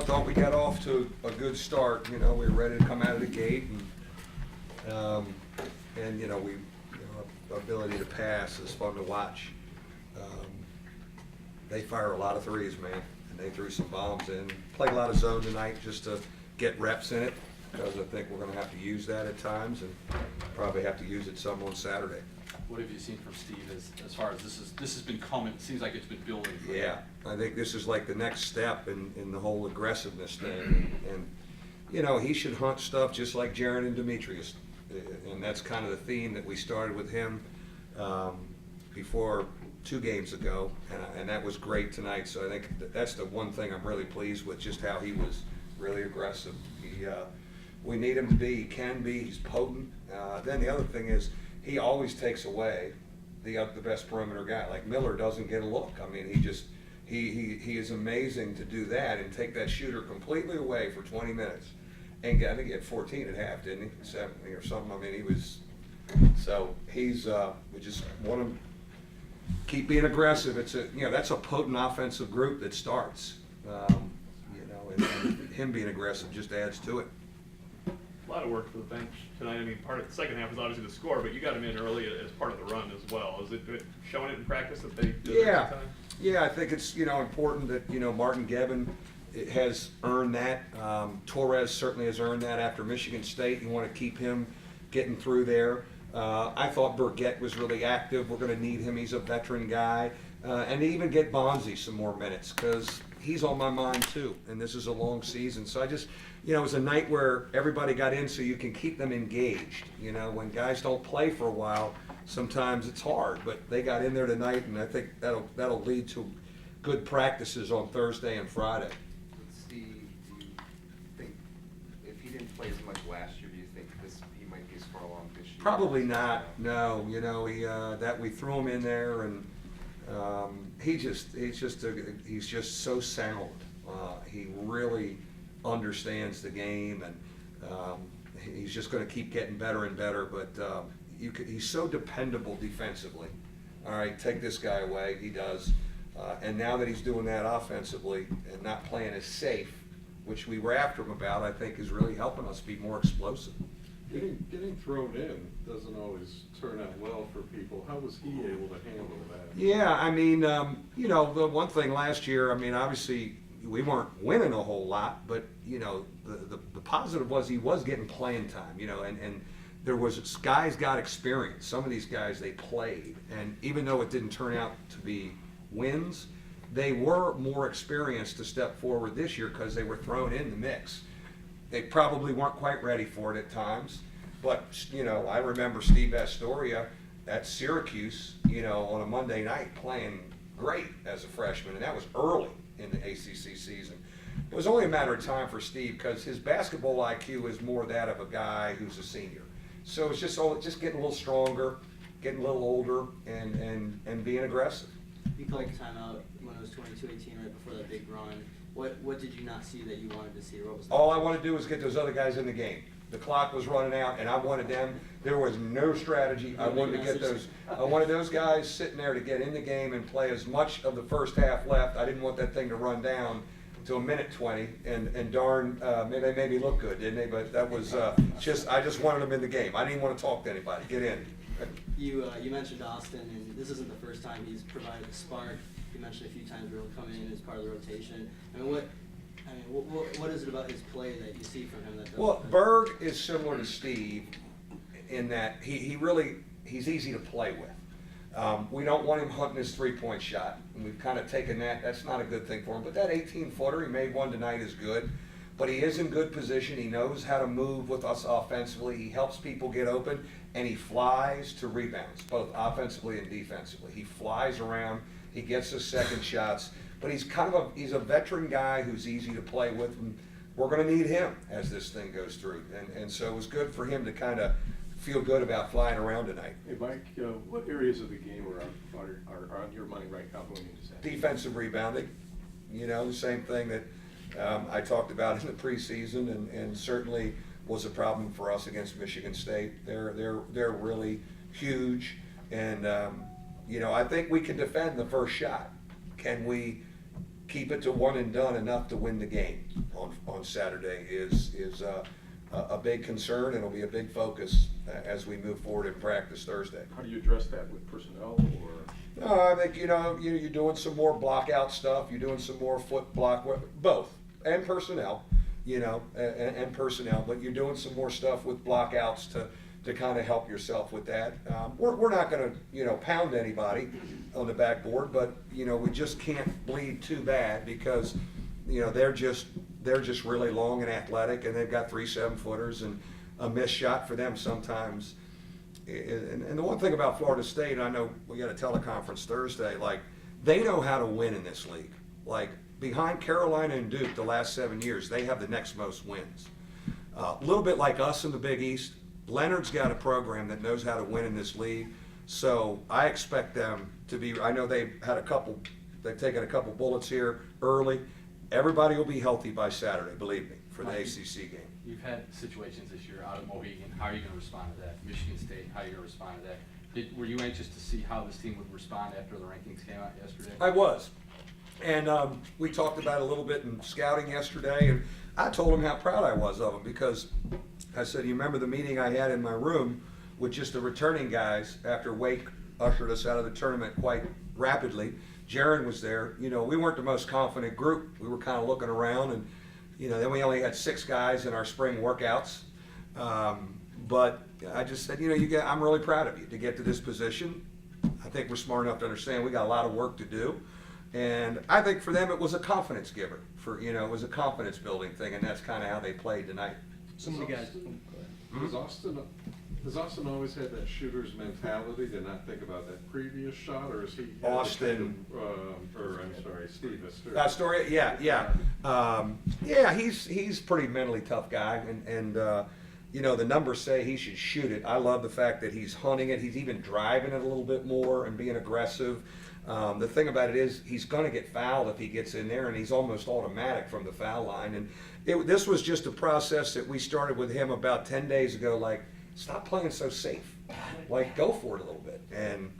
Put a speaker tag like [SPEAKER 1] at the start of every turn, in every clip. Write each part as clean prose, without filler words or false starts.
[SPEAKER 1] thought we got off to a good start. We were ready to come out of the gate, and our ability to pass is fun to watch. They fire a lot of threes, man, and they threw some bombs in. Played a lot of zone tonight just to get reps in it, because I think we're going to have to use that at times, and probably have to use it some on Saturday.
[SPEAKER 2] What have you seen from Steve as far as this has been coming? It seems like it's been building.
[SPEAKER 1] Yeah, I think this is like the next step in the whole aggressiveness thing, and he should hunt stuff just like Jaron and Demetrius, and that's kind of the theme that we started with him before 2 games ago, and that was great tonight. So I think that's the one thing I'm really pleased with, just how he was really aggressive. We need him to be. He can be. He's potent. Then the other thing is, he always takes away the best perimeter guy. Like Miller doesn't get a look. I mean, he is amazing to do that and take that shooter completely away for 20 minutes. And I think he had 14 at half, didn't he? 17 or something. I mean, he was. So he's. We just want him keep being aggressive. It's that's a potent offensive group that starts. And him being aggressive just adds to it.
[SPEAKER 3] A lot of work for the bench tonight. I mean, part of the second half was obviously the score, but you got him in early as part of the run as well. Is it showing it in practice that they do it every time?
[SPEAKER 1] Yeah, I think it's important that Martin Gebbin has earned that. Torres certainly has earned that after Michigan State. You want to keep him getting through there. I thought Burgett was really active. We're going to need him. He's a veteran guy. And even get Bonzi some more minutes, because he's on my mind too. And this is a long season. So I just, it was a night where everybody got in so you can keep them engaged. When guys don't play for a while, sometimes it's hard. But they got in there tonight, and I think that'll lead to good practices on Thursday and Friday.
[SPEAKER 4] Steve, do you think if he didn't play as much last year, do you think he might be as far along this year?
[SPEAKER 1] Probably not. No, that we threw him in there, and he's just so sound. He really understands the game, and he's just going to keep getting better and better. But he's so dependable defensively. All right, take this guy away. He does. And now that he's doing that offensively and not playing as safe, which we were after him about, I think is really helping us be more explosive.
[SPEAKER 5] Getting thrown in doesn't always turn out well for people. How was he able to handle that?
[SPEAKER 1] Yeah, I mean, the one thing last year, I mean, obviously we weren't winning a whole lot, but the positive was he was getting playing time, and there was guys got experience. Some of these guys, they played, and even though it didn't turn out to be wins, they were more experienced to step forward this year because they were thrown in the mix. They probably weren't quite ready for it at times, but I remember Steve Astoria at Syracuse, on a Monday night playing great as a freshman, and that was early in the ACC season. It was only a matter of time for Steve because his basketball IQ is more that of a guy who's a senior. So it's just getting a little stronger, getting a little older, and being aggressive.
[SPEAKER 6] You called timeout when it was 22-18 right before that big run. What did you not see that you wanted to see? Or what was
[SPEAKER 1] all I wanted to do was get those other guys in the game. The clock was running out, and I wanted them. There was no strategy. I wanted to get those. I wanted those guys sitting there to get in the game and play as much of the first half left. I didn't want that thing to run down to a minute 20. And darn, they made me look good, didn't they? But that was I just wanted them in the game. I didn't want to talk to anybody. Get in.
[SPEAKER 6] You mentioned Austin, and this isn't the first time he's provided a spark. You mentioned a few times where he'll come in as part of the rotation. What is it about his play that you see from him that doesn't?
[SPEAKER 1] Well, Berg is similar to Steve in that he's easy to play with. We don't want him hunting his three-point shot, and we've kind of taken that. That's not a good thing for him. But that 18-footer, he made one tonight, is good. But he is in good position. He knows how to move with us offensively. He helps people get open, and he flies to rebounds, both offensively and defensively. He flies around. He gets his second shots. But he's a veteran guy who's easy to play with, and we're going to need him as this thing goes through. And so it was good for him to kind of feel good about flying around tonight.
[SPEAKER 5] Hey, Mike, what areas of the game are on your mind right now going into Saturday?
[SPEAKER 1] Defensive rebounding, the same thing that I talked about in the preseason, and certainly was a problem for us against Michigan State. They're really huge, and I think we can defend the first shot. Can we keep it to one and done enough to win the game on Saturday is a big concern, and it'll be a big focus as we move forward in practice Thursday.
[SPEAKER 5] How do you address that with personnel or?
[SPEAKER 1] No, I think, you're doing some more block out stuff, you're doing some more foot block, both, and personnel, and personnel, but you're doing some more stuff with block outs to kind of help yourself with that. We're not gonna, pound anybody on the backboard, but, we just can't bleed too bad because, they're just really long and athletic, and they've got 3 7-footers, and a missed shot for them sometimes. And the one thing about Florida State, I know we got a teleconference Thursday, like, they know how to win in this league. Like, behind Carolina and Duke the last 7 years, they have the next most wins. A little bit like us in the Big East, Leonard's got a program that knows how to win in this league. So I expect them to be, I know they've taken a couple bullets here early. Everybody will be healthy by Saturday, believe me, for the ACC game.
[SPEAKER 2] You've had situations this year out at Mohegan. How are you going to respond to that? Michigan State, how are you going to respond to that? Were you anxious to see how this team would respond after the rankings came out yesterday?
[SPEAKER 1] I was. And we talked about it a little bit in scouting yesterday, and I told him how proud I was of them because I said, you remember the meeting I had in my room with just the returning guys after Wake ushered us out of the tournament quite rapidly. Jaron was there. We weren't the most confident group. We were kind of looking around, and then we only had 6 guys in our spring workouts. But I just said, I'm really proud of you to get to this position. I think we're smart enough to understand we got a lot of work to do. And I think for them it was a confidence giver. It was a confidence building thing, and that's kind of how they played tonight.
[SPEAKER 6] Some of the guys.
[SPEAKER 5] Has Austin always had that shooter's mentality to not think about that previous shot, or is he?
[SPEAKER 1] Austin.
[SPEAKER 5] Steve Astor.
[SPEAKER 1] Yeah, he's pretty mentally tough guy, and the numbers say he should shoot it. I love the fact that he's hunting it. He's even driving it a little bit more and being aggressive. The thing about it is he's going to get fouled if he gets in there, and he's almost automatic from the foul line. And this was just a process that we started with him about 10 days ago, like, stop playing so safe. Like, go for it a little bit. And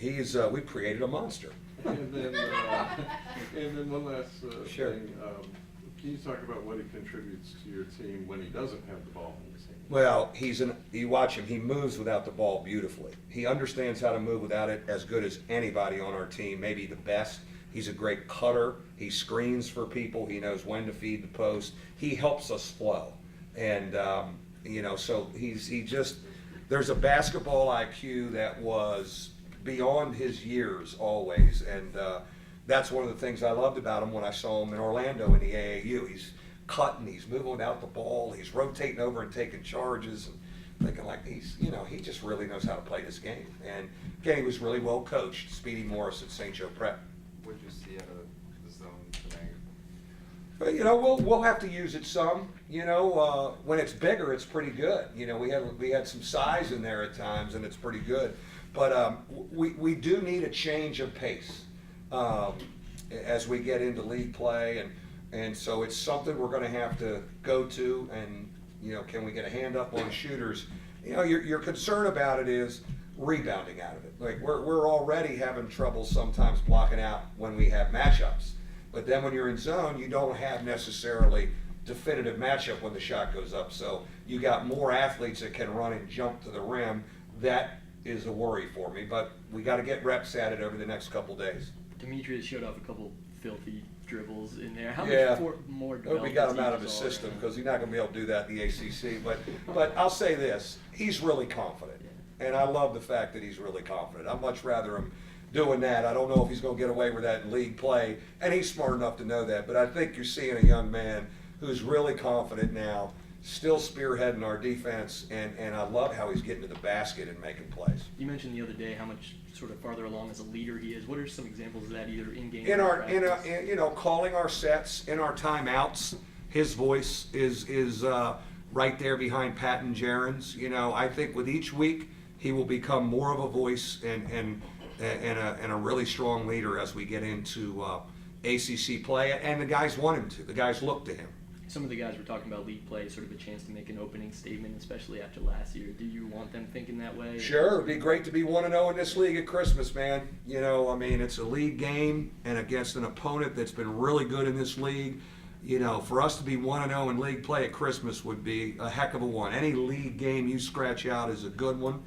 [SPEAKER 1] we've created a monster.
[SPEAKER 5] And then one last
[SPEAKER 1] Sure.
[SPEAKER 5] thing. Can you talk about what he contributes to your team when he doesn't have the ball in his hand?
[SPEAKER 1] Well, you watch him, he moves without the ball beautifully. He understands how to move without it as good as anybody on our team, maybe the best. He's a great cutter. He screens for people. He knows when to feed the post. He helps us flow. And, so there's a basketball IQ that was beyond his years always. And that's one of the things I loved about him when I saw him in Orlando in the AAU. He's cutting, he's moving without the ball, he's rotating over and taking charges, and thinking like he just really knows how to play this game. And again, he was really well coached. Speedy Morris at St. Joe Prep.
[SPEAKER 4] What'd you see out of the zone tonight?
[SPEAKER 1] But, we'll have to use it some. When it's bigger, it's pretty good. We had some size in there at times, and it's pretty good. But we do need a change of pace as we get into league play, and so it's something we're going to have to go to. And can we get a hand up on shooters? Your concern about it is rebounding out of it. Like we're already having trouble sometimes blocking out when we have matchups. But then when you're in zone, you don't have necessarily definitive matchup when the shot goes up. So you got more athletes that can run and jump to the rim. That is a worry for me, but we got to get reps at it over the next couple days.
[SPEAKER 7] Demetrius showed off a couple filthy dribbles in there. How
[SPEAKER 1] Yeah.
[SPEAKER 7] much more
[SPEAKER 1] We
[SPEAKER 7] development
[SPEAKER 1] got him
[SPEAKER 7] does he
[SPEAKER 1] out of his
[SPEAKER 7] deserve?
[SPEAKER 1] system because he's not going to be able to do that in the ACC. But I'll say this, he's really confident. And I love the fact that he's really confident. I'd much rather him doing that. I don't know if he's going to get away with that in league play, and he's smart enough to know that. But I think you're seeing a young man who's really confident now, still spearheading our defense, and I love how he's getting to the basket and making plays.
[SPEAKER 7] You mentioned the other day how much sort of farther along as a leader he is. What are some examples of that, either in game
[SPEAKER 1] In
[SPEAKER 7] or
[SPEAKER 1] our,
[SPEAKER 7] practice?
[SPEAKER 1] calling our sets, in our timeouts, his voice is right there behind Pat and Jaron's. I think with each week he will become more of a voice and a really strong leader as we get into ACC play. And the guys want him to. The guys look to him.
[SPEAKER 7] some of the guys were talking about league play, sort of a chance to make an opening statement, especially after last year. Do you want them thinking that way?
[SPEAKER 1] Sure, it'd be great to be 1-0 in this league at Christmas, man. You know, I mean, it's a league game and against an opponent that's been really good in this league. You know, for us to be 1-0 in league play at Christmas would be a heck of a one. Any league game you scratch out is a good one.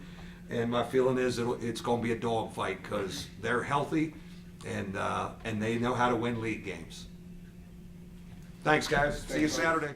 [SPEAKER 1] And my feeling is it's going to be a dogfight because they're healthy and they know how to win league games. Thanks, guys. See you Saturday.